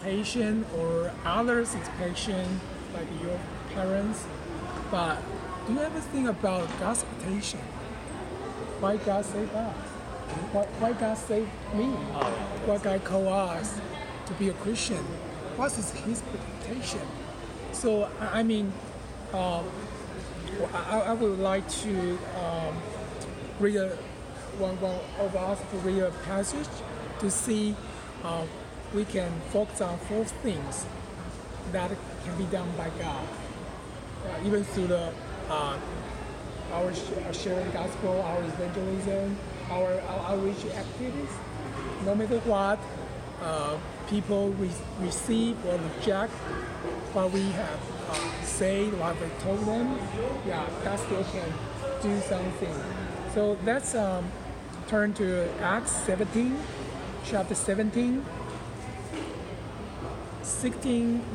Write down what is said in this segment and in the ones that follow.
expectation or others' expectation, like your parents. But do you ever think about God's expectation? Why God saved us? Why God saved me? Why God called us to be a Christian? What is His expectation? So I mean, I would like to read one of us to read a passage to see we can focus on 4 things that can be done by God, even through the our sharing gospel, our evangelism, our outreach activities. No matter what people receive or reject what we have said, what we told them, God still can do something. So let's turn to Acts 17, chapter 17,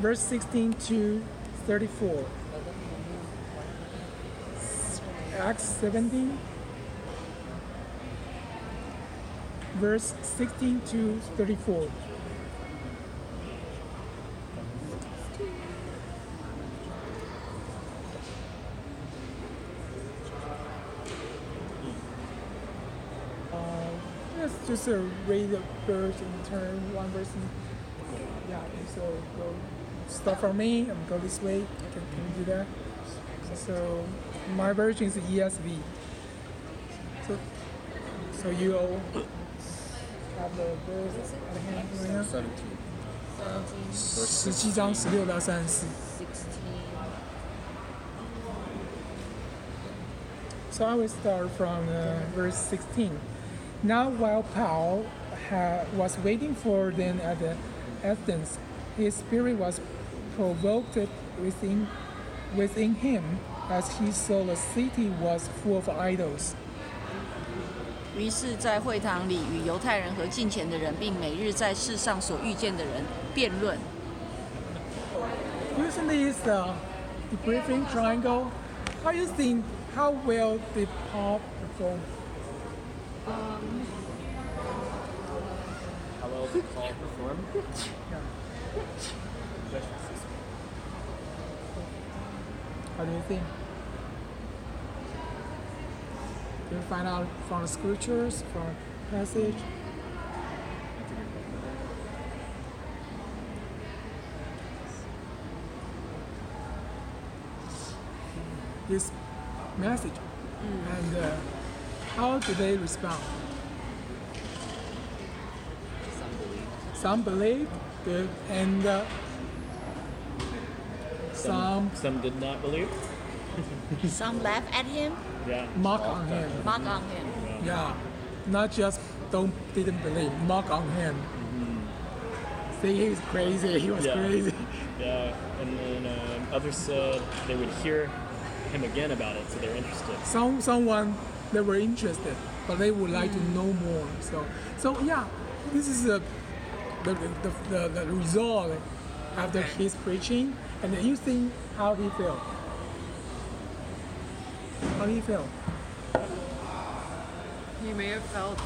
verse 16 to 34. Acts 17, verse 16 to 34. Let's just read the verse in turn, one verse. So go start from me and go this way. Can you do that? So my version is ESV. So you all have the verse at hand right now? 17章16到34。So I will start from verse 16. Now while Paul was waiting for them at Athens, his spirit was provoked within him as he saw the city was full of idols. 于是，在会堂里与犹太人和敬虔的人，并每日在世上所遇见的人辩论。Using this debriefing triangle, how do you think how well did Paul perform? How well did Paul perform? How do you think? You find out from the scriptures, from the passage. This message and how do they respond? Some believe, good, and some did not believe. Some laugh at him, Yeah. mock on him. mock on him. Yeah, not just didn't believe, mock on him. Say he's crazy. He was Yeah. crazy. Yeah. And then others said they would hear him again about it, so they're interested. Someone they were interested, but they would like to know more. So yeah, this is the result after his preaching, and then you think how he felt. How he felt? He may have felt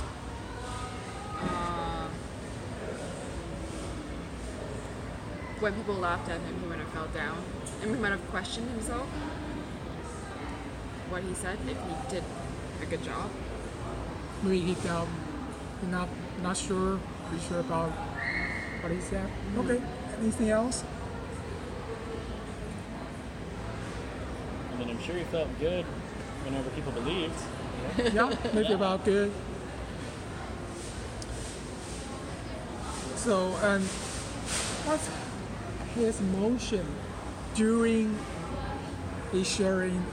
when people laughed at him, he might have felt down, and he might have questioned himself what he said, if he did a good job. Maybe he felt not sure, pretty sure about what he said. Okay, anything else? And then I'm sure he felt good whenever people believed. Yeah, maybe about good. So, and what's his emotion during his sharing?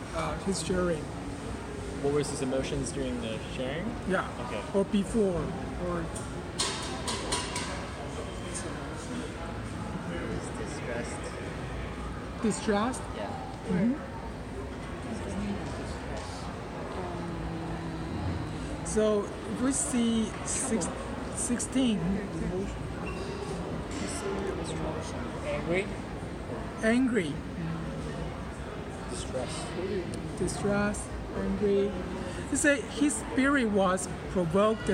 What was his emotions during the sharing? Yeah. Okay. Or before, or distressed. Yeah. So if we see 16, angry, distressed, angry. You say his spirit was provoked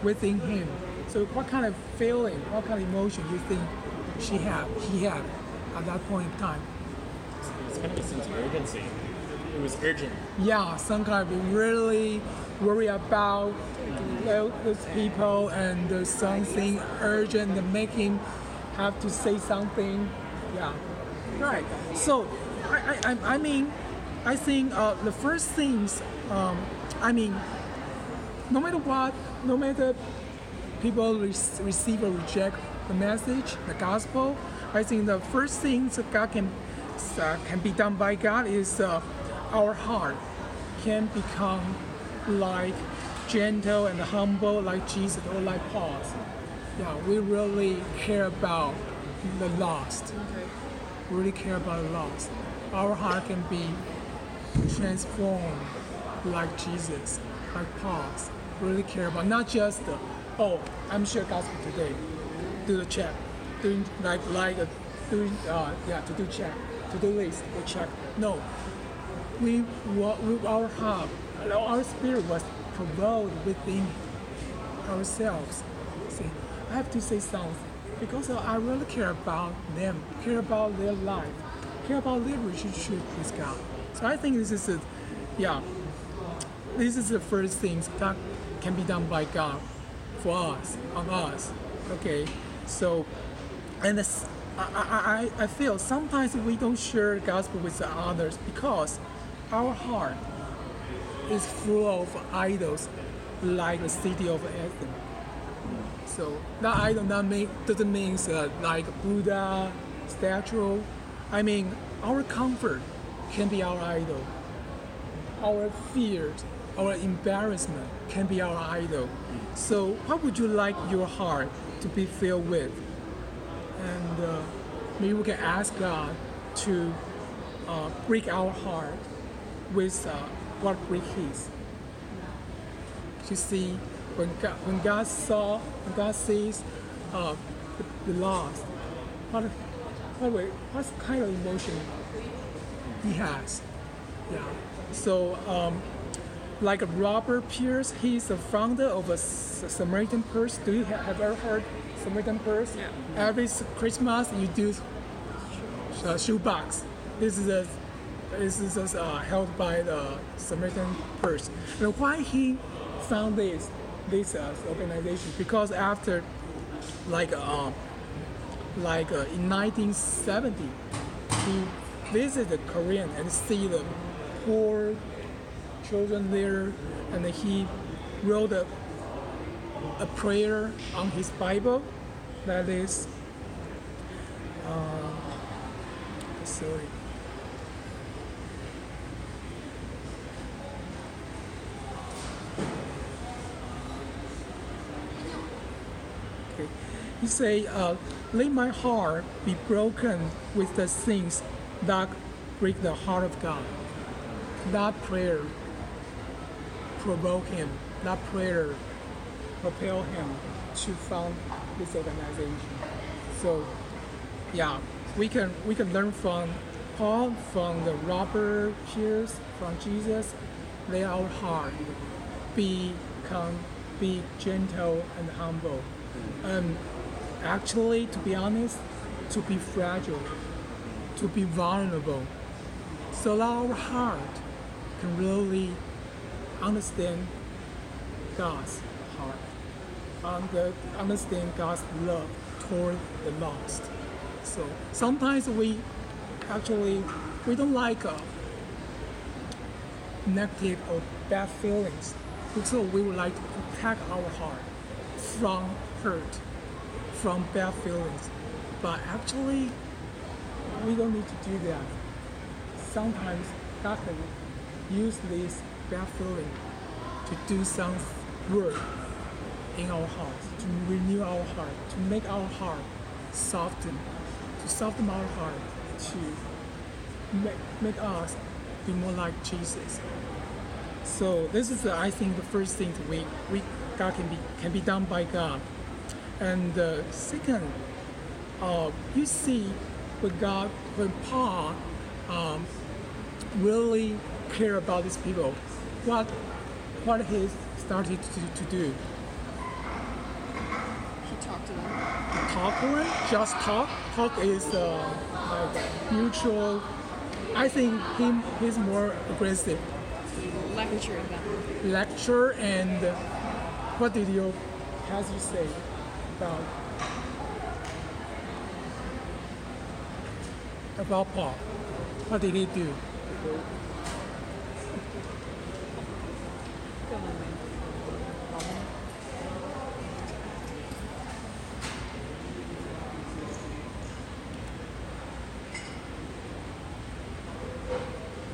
within him. So what kind of feeling, what kind of emotion do you think he had at that point in time. It's kind of a sense of urgency. It was urgent. Yeah, some kind of really worry about those people, and there's something urgent that make him have to say something. Yeah, right. So, I mean, I think the first things, I mean, no matter what, no matter people receive or reject the message, the gospel, I think the first things that God can be done by God is our heart can become like gentle and humble like Jesus or like Paul's. Yeah, we really care about the lost. Okay. Really care about the lost. Our heart can be transformed like Jesus, like Paul's. Really care about not just I'm sure gospel today. Do the check, doing doing to do check, to do list or check. No, our heart, our spirit was provoked within ourselves. See, I have to say something because I really care about them, care about their life, care about their relationship with God. So I think this is the first things that can be done by God for us, on us. Okay, so, and I feel sometimes we don't share the gospel with the others because our heart is full of idols, like the city of Athens. So that idol doesn't mean like Buddha statue. I mean, our comfort can be our idol. Our fears, our embarrassment can be our idol. So what would you like your heart to be filled with? And maybe we can ask God to break our heart with what break His. You see, when God sees the lost, what kind of emotion He has? Yeah. So, like Robert Pierce, he's the founder of a Samaritan Purse. Do you have ever heard Samaritan Purse? Yeah. Every Christmas you do shoebox. This is held by the Samaritan Purse. And why he found this organization? Because after in 1970, he visited Korea and see the poor children there, and he wrote a prayer on his Bible that is sorry. Okay. He say, "Let my heart be broken with the things that break the heart of God." That prayer provoked him. That prayer propelled him to found this organization. So, yeah, we can learn from Paul, from the Robert Pierce, from Jesus. Let our heart be gentle and humble. Actually, to be honest, to be fragile, to be vulnerable. So that our heart can really understand God's heart, understand God's love toward the lost. So sometimes we don't like negative or bad feelings, so we would like to protect our heart from hurt, from bad feelings. But actually, we don't need to do that. Sometimes God can use this bad feeling to do some work in our hearts, to renew our heart, to make our heart soften, to soften our heart, to make us be more like Jesus. So this is, I think, the first thing that God can be done by God. And second, you see, when Paul really care about these people, what he started to do. He talked to them. Talk one, just talk. Talk is like neutral. I think he's more aggressive. Lecture them. Lecture and what did your pastor say about Paul? What did he do?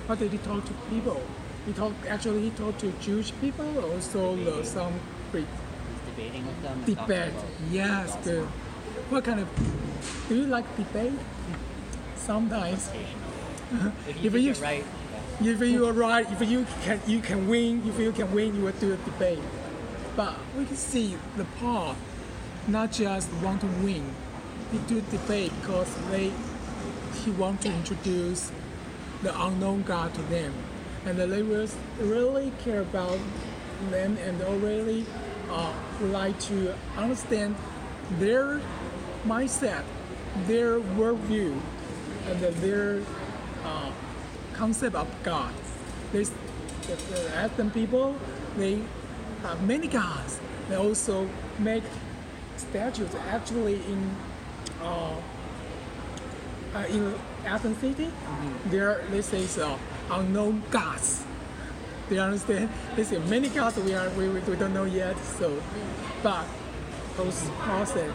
How did he talk to people? He talked to Jewish people, also some Greek. He's debating with them. and Debate. talking about Yes, gospel. good. What kind of? Do you like debate? Sometimes. If If you think you- it right, If you are right, if you can win, you will do a debate. But we can see the Paul not just want to win. He do debate because he want to introduce the unknown God to them, and they will really care about them and really would like to understand their mindset, their worldview, and their concept of God. The African people, they have many gods. They also make statues actually in Athens city. There, this is unknown gods. Do you understand? They say many gods we don't know yet. So, but those process,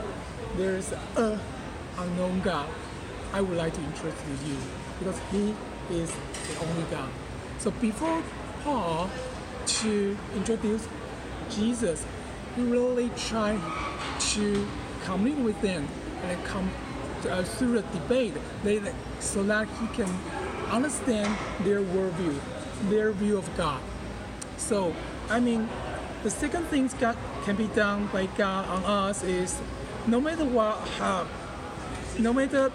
there's a unknown God. I would like to introduce to you because he is the only God. So before Paul to introduce Jesus, he really tried to communicate with them and come through the debate, so that he can understand their worldview, their view of God. So, I mean, the second thing God can be done by God on us is no matter what, no matter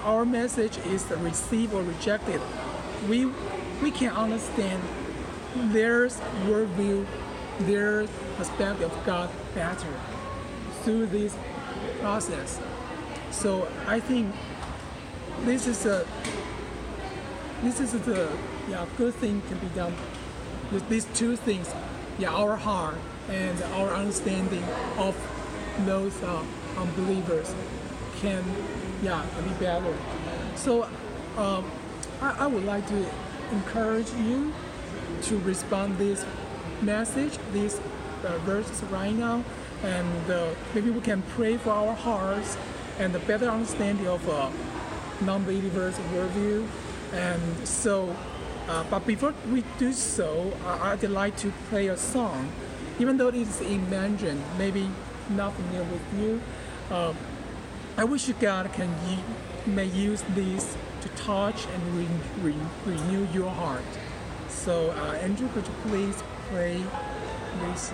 our message is received or rejected, we can understand their worldview, their perspective of God better through this process. So I think this is the good thing can be done. These two things, our heart and our understanding of those unbelievers can be better. So I would like to encourage you to respond this message, these verses right now, and maybe we can pray for our hearts and a better understanding of non-believers' worldview. And so, but before we do so, I'd like to play a song, even though it is in Mandarin, maybe not familiar with you. I wish God may use this to touch and renew your heart. So, Andrew, could you please play this